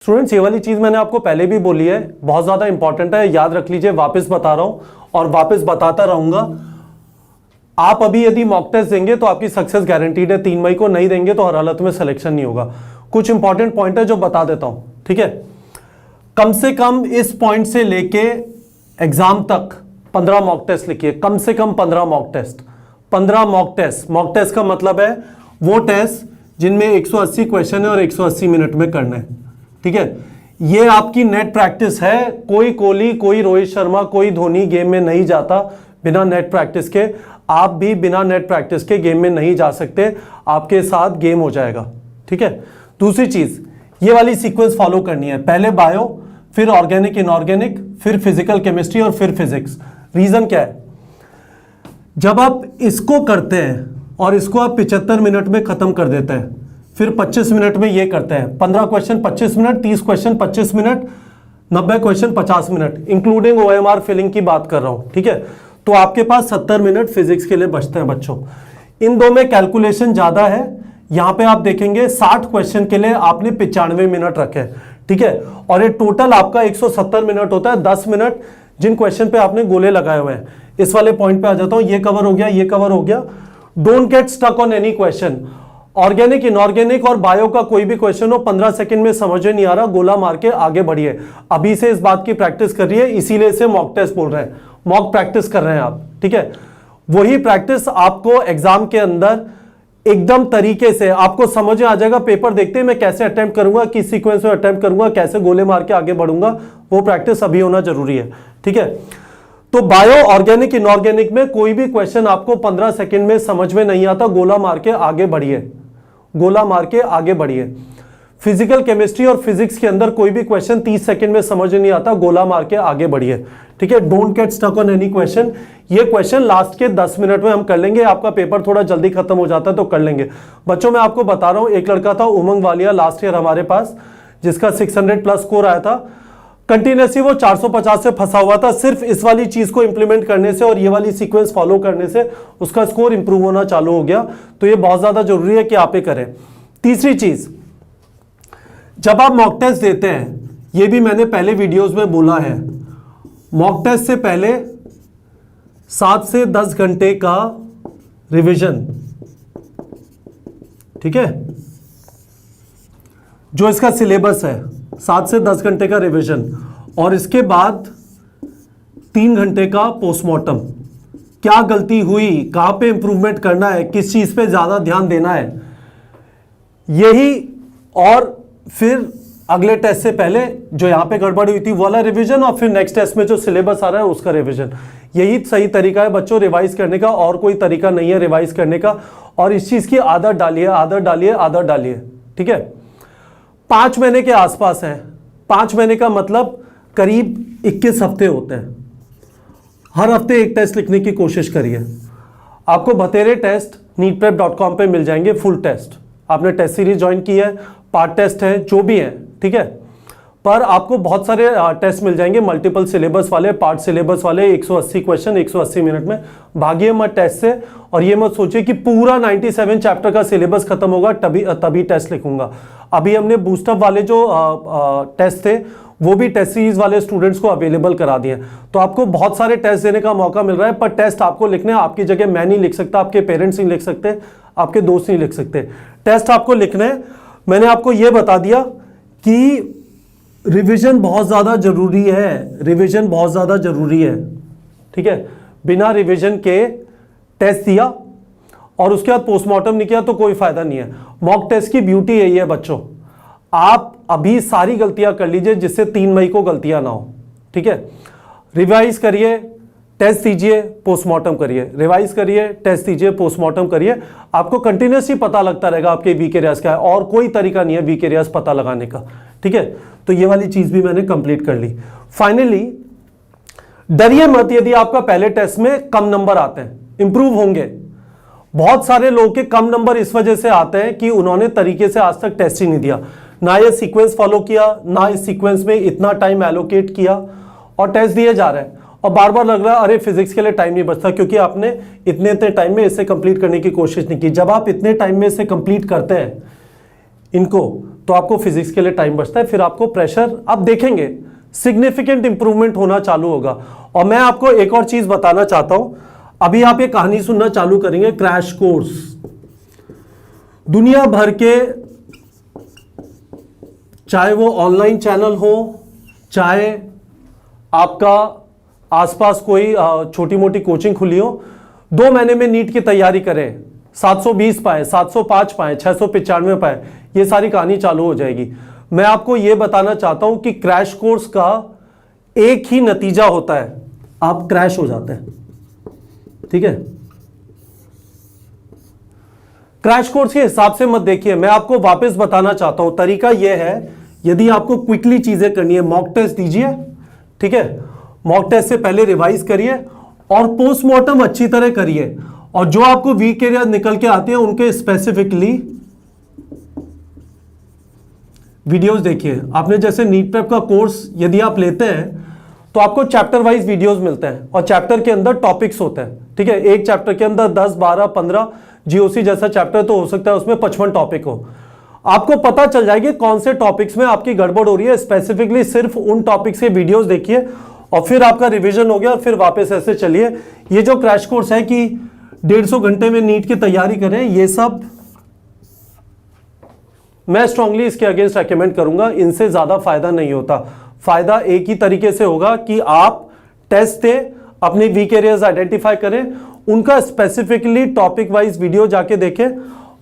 Students ये वाली चीज मैंने आपको पहले भी बोली है, बहुत ज्यादा इंपॉर्टेंट है, याद रख लीजिए, वापस बता रहा हूं और वापस बताता रहूंगा। आप अभी यदि मॉक टेस्ट देंगे तो आपकी सक्सेस गारंटीड है, 3 मई को नहीं देंगे तो हर हालत में सिलेक्शन नहीं होगा। कुछ इंपॉर्टेंट पॉइंट है जो बता देता हूं, ठीक है। कम से कम इस पॉइंट से लेके एग्जाम तक 15 मॉक टेस्ट लिखिए, कम से कम 15 mock test. 15 mock test, mock test का मतलब है वो टेस्ट जिनमें 180 क्वेश्चन है और 180 मिनट में करना है, ठीक है। ये आपकी नेट प्रैक्टिस है। कोई कोहली, कोई रोहित शर्मा, कोई धोनी गेम में नहीं जाता बिना नेट प्रैक्टिस के। आप भी बिना नेट प्रैक्टिस के गेम में नहीं जा सकते, आपके साथ गेम हो जाएगा, ठीक है। दूसरी चीज, ये वाली सीक्वेंस फॉलो करनी है, पहले बायो, फिर ऑर्गेनिक इनऑर्गेनिक, फिर फिजिकल केमिस्ट्री और फिर फिजिक्स। रीजन क्या है, जब आप इसको करते हैं और इसको आप 75 मिनट में खत्म कर देते हैं, फिर 25 मिनट में ये करते हैं, 15 question 25 minute, 30 question 25 minute, 90 question 50 minute, including OMR filling की बात कर रहा हूं, ठीक है। तो आपके पास 70 मिनट फिजिक्स के लिए बचते हैं बच्चों। इन दो में कैलकुलेशन ज्यादा है। यहां पे आप देखेंगे 60 क्वेश्चन के लिए आपने 95 मिनट रखे, ठीक है। और ये टोटल आपका 170 मिनट होता है, 10 मिनट जिन क्वेश्चन पे आपने गोले लगाए हुए हैं। इस वाले पॉइंट पे आ जाता हूं, ये कवर हो गया, ये कवर हो गया। Don't get stuck on any question. Organic inorganic और बायो का कोई भी क्वेश्चन हो, 15 सेकंड में समझ नहीं आ रहा, गोला मार के आगे बढ़िए। अभी से इस बात की प्रैक्टिस कर रही है, इसीलिए इसे मॉक टेस्ट बोल रहे हैं, मॉक प्रैक्टिस कर रहे हैं आप, ठीक है। वही प्रैक्टिस आपको एग्जाम के अंदर एकदम तरीके से आपको समझ में आ जाएगा। पेपर देखते हैं मैं कैसे अटेम्प्ट करूंगा, किस सीक्वेंस में अटेम्प्ट करूंगा, कैसे गोले मार के आगे बढ़ूंगा, वो प्रैक्टिस अभी होना जरूरी है, ठीक है। तो बायो, ऑर्गेनिक, इनऑर्गेनिक में कोई भी क्वेश्चन आपको 15 सेकंड में समझ में नहीं आता, गोला मार के आगे बढ़िए, गोला मार के आगे बढ़िए। फिजिकल केमिस्ट्री और फिजिक्स के अंदर कोई भी क्वेश्चन 30 सेकंड में समझ नहीं आता, गोला मार के आगे बढ़िए, ठीक है। Don't get stuck on any question. ये क्वेश्चन लास्ट के 10 मिनट में हम कर लेंगे, आपका पेपर थोड़ा जल्दी खत्म हो जाता है तो कर लेंगे। बच्चों मैं आपको बता रहा हूं, एक लड़का था उमंग वालिया लास्ट ईयर हमारे पास, जिसका 600 प्लस स्कोर आया था। कंटिन्यूसली वो 450 से फंसा हुआ था, सिर्फ इस वाली चीज को इंप्लीमेंट करने से और ये वाली सीक्वेंस फॉलो करने से उसका स्कोर इंप्रूव होना चालू हो गया। तो ये बहुत ज्यादा जरूरी है कि आप ये करें। तीसरी चीज, जब आप मॉक टेस्ट देते हैं, ये भी मैंने पहले वीडियोस में बोला है, मॉक टेस्ट से पहले 7 से 10 घंटे का रिवीजन, ठीक है। जो इसका सिलेबस है 7 से 10 घंटे का रिवीजन, और इसके बाद 3 घंटे का पोस्टमार्टम। क्या गलती हुई, कहां पे इंप्रूवमेंट करना है, किस चीज पे ज्यादा ध्यान देना है, यही। और फिर अगले टेस्ट से पहले जो यहां पे गड़बड़ हुई थी वो वाला रिवीजन, और फिर नेक्स्ट टेस्ट में जो सिलेबस आ रहा है उसका रिवीजन। यही सही तरीका है बच्चों रिवाइज करने का, और कोई तरीका नहीं है रिवाइज करने का। और इस चीज की आदत डालिए, आदत डालिए, आदत डालिए, ठीक है। 5 महीने के आसपास है, 5 महीने का मतलब करीब 21 हफ्ते होते हैं। हर हफ्ते एक टेस्ट लिखने की कोशिश करिए। आपको बतेरे टेस्ट neetprep.com पे मिल जाएंगे, फुल टेस्ट। आपने टेस्ट सीरीज ज्वाइन की है, पार्ट टेस्ट है, जो भी है, ठीक है। पर आपको बहुत सारे टेस्ट मिल जाएंगे, मल्टीपल सिलेबस वाले, पार्ट सिलेबस वाले, 180 क्वेश्चन 180 मिनट में। भागिए मत टेस्ट से, और ये मत सोचिए कि पूरा 97 चैप्टर का सिलेबस खत्म होगा तभी टेस्ट लिखूंगा। अभी हमने बूस्टअप वाले जो टेस्ट थे वो भी टेस्ट सीरीज वाले स्टूडेंट्स को अवेलेबल करा दिए। तो आपको बहुत सारे टेस्ट देने का मौका मिल रहा है, पर टेस्ट आपको लिखने, आपकी जगह मैं नहीं लिख सकता, आपके पेरेंट्स नहीं लिख सकते, आपके दोस्त नहीं लिख सकते, टेस्ट आपको लिखने। मैंने आपको यह बता दिया कि रिवीजन बहुत ज्यादा जरूरी है, रिवीजन बहुत ज्यादा जरूरी है, ठीक है। बिना रिवीजन के टेस्ट दिया और उसके बाद पोस्टमार्टम नहीं किया तो कोई फायदा नहीं है। मॉक टेस्ट की ब्यूटी यही है बच्चों, आप अभी सारी गलतियां कर लीजिए जिससे 3 मई को गलतियां ना हो, ठीक है। रिवाइज करिए, टेस्ट दीजिए, पोस्टमार्टम करिए, रिवाइज करिए, टेस्ट दीजिए, पोस्टमार्टम करिए। आपको कंटिन्यूसली पता लगता रहेगा आपके वीक एरियाज क्या है, और कोई तरीका नहीं है वीक एरियाज पता लगाने का, ठीक है। तो ये वाली चीज भी मैंने कंप्लीट कर ली। फाइनली डरिए मत यदि आपका पहले टेस्ट में कम नंबर आते हैं, इंप्रूव होंगे। बहुत सारे लोगों के कम नंबर इस वजह से आते हैं कि उन्होंने तरीके से आज तक टेस्ट ही नहीं दिया, ना ये सीक्वेंस फॉलो किया, ना इस सीक्वेंस में इतना टाइम एलोकेट किया, और टेस्ट दिए जा रहे हैं। और बार बार लग रहा है अरे फिजिक्स के लिए टाइम नहीं बचता, क्योंकि आपने इतने टाइम में इसे कंप्लीट करने की कोशिश नहीं की। जब आप इतने टाइम में इसे कंप्लीट करते हैं इनको, तो आपको फिजिक्स के लिए टाइम बचता है, फिर आपको प्रेशर आप देखेंगे सिग्निफिकेंट इंप्रूवमेंट होना चालू होगा। और मैं आपको एक और चीज बताना चाहता हूं, अभी आप ये कहानी सुनना चालू करेंगे, क्रैश कोर्स, दुनिया भर के, चाहे वो ऑनलाइन चैनल हो, चाहे आपका आसपास कोई छोटी मोटी कोचिंग खुली हो, 2 महीने में नीट की तैयारी करें, 720 पाए, 705 पाए, 695 पाए, ये सारी कहानी चालू हो जाएगी। मैं आपको यह बताना चाहता हूं कि क्रैश कोर्स का एक ही नतीजा होता है, आप क्रैश हो जाते हैं। ठीक है, क्रैश कोर्स के हिसाब से मत देखिए, मैं आपको वापस बताना चाहता हूं, तरीका यह है, यदि आपको क्विकली चीजें करनी है, मॉक टेस्ट दीजिए। ठीक है, मॉक टेस्ट से पहले रिवाइज करिए और पोस्टमार्टम अच्छी तरह करिए, और जो आपको वीक एरिया निकल के आते हैं उनके स्पेसिफिकली वीडियोस देखिए। आपने जैसे नीट प्रेप का कोर्स यदि आप लेते हैं तो आपको चैप्टर वाइज वीडियोस मिलते हैं, और चैप्टर के अंदर टॉपिक्स होते हैं। ठीक है, एक चैप्टर के अंदर 10, 12, 15, जीओसी जैसा चैप्टर तो हो सकता है उसमें 55 टॉपिक हो। आपको पता चल जाएगी कौन से टॉपिक्स में आपकी गड़बड़ हो रही है, स्पेसिफिकली सिर्फ उन टॉपिक्स के वीडियोस देखिए, और फिर आपका रिवीजन हो गया, और फिर वापस ऐसे चलिए। ये जो क्रैश कोर्स है कि 150 घंटे में नीट की तैयारी करें, ये सब मैं स्ट्रांगली इसके अगेंस्ट रेकमेंड करूंगा, इनसे ज्यादा फायदा नहीं होता। फायदा एक ही तरीके से होगा कि आप टेस्ट दें, अपने वीक एरियाज आइडेंटिफाई करें, उनका स्पेसिफिकली टॉपिक वाइज वीडियो जाके देखें,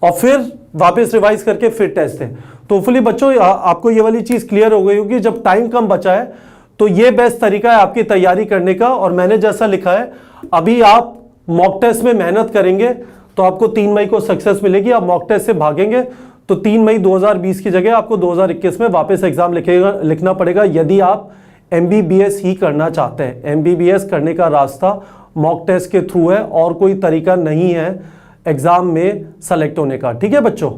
और फिर वापस रिवाइज करके फिर टेस्ट दें। तो होपफुली बच्चों आपको ये वाली चीज क्लियर हो गई होगी। जब टाइम कम बचा है तो ये बेस्ट तरीका है आपकी तैयारी करने का। और मैंने जैसा लिखा है, अभी आप मॉक टेस्ट में मेहनत करेंगे तो आपको 3 मई को सक्सेस मिलेगी। आप मॉक टेस्ट से भागेंगे तो 3 मई 2020 की जगह आपको 2021 में वापस एग्जाम लिखना पड़ेगा, यदि आप एमबीबीएस ही करना चाहते हैं। एमबीबीएस करने का रास्ता मॉक टेस्ट के थ्रू है, और कोई तरीका नहीं है एग्जाम में सेलेक्ट होने का। ठीक है बच्चों।